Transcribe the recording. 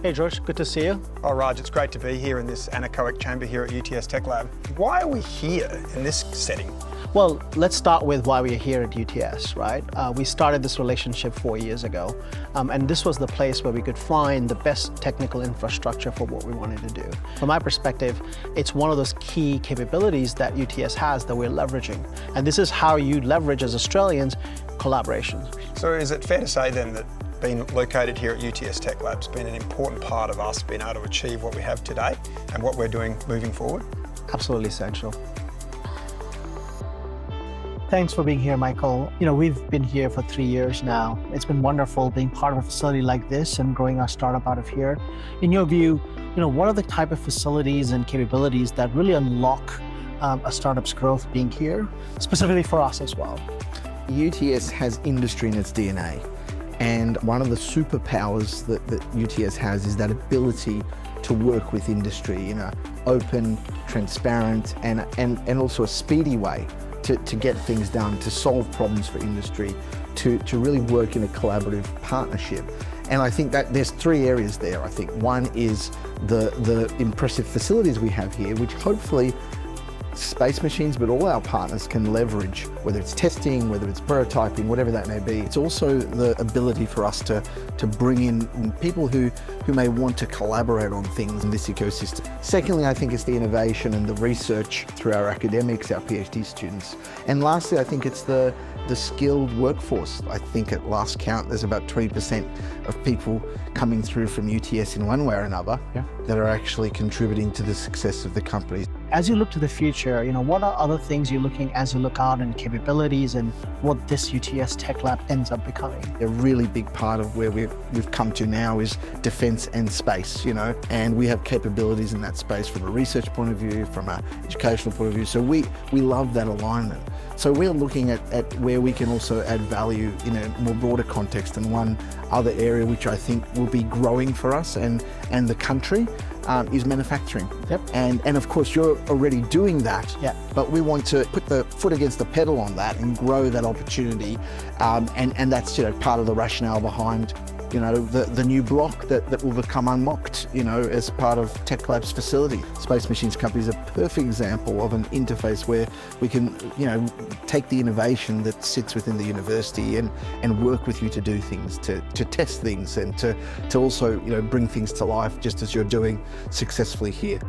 Hey George, good to see you. Oh Raj, it's great to be here in this anechoic chamber here at UTS Tech Lab. Why are we here in this setting? Well, let's start with why we're here at UTS, right? We started this relationship 4 years ago, and this was the place where we could find the best technical infrastructure for what we wanted to do. From my perspective, it's one of those key capabilities that UTS has that we're leveraging. And this is how you leverage as Australians collaboration. So is it fair to say then that being located here at UTS Tech Lab has been an important part of us being able to achieve what we have today and what we're doing moving forward? Absolutely essential. Thanks for being here, Michael. We've been here for 3 years now. It's been wonderful being part of a facility like this and growing our startup out of here. In your view, what are the type of facilities and capabilities that really unlock a startup's growth being here, specifically for us as well? UTS has industry in its DNA. And one of the superpowers that UTS has is that ability to work with industry in an open, transparent, and also a speedy way to get things done, to solve problems for industry, to really work in a collaborative partnership. And I think that there's 3 areas there, I think. One is the impressive facilities we have here, which hopefully Space Machines, but all our partners can leverage, whether it's testing, whether it's prototyping, whatever that may be. It's also the ability for us to bring in people who may want to collaborate on things in this ecosystem. Secondly, I think it's the innovation and the research through our academics, our PhD students. And lastly, I think it's the skilled workforce. I think at last count, there's about 20% of people coming through from UTS in one way or another that are actually contributing to the success of the company. As you look to the future, what are other things you're looking as you look out in capabilities and what this UTS Tech Lab ends up becoming? A really big part of where we've come to now is defense and space, and we have capabilities in that space from a research point of view, from an educational point of view. So we love that alignment. So we're looking at where we can also add value in a more broader context. And one other area which I think will be growing for us and the country is manufacturing. Yep. And of course you're already doing that, but we want to put the foot against the pedal on that and grow that opportunity. And that's part of the rationale behind the new block that will become unlocked, as part of Tech Lab's facility. Space Machines Company is a perfect example of an interface where we can, take the innovation that sits within the university and work with you to do things, to test things, and to also, bring things to life just as you're doing successfully here.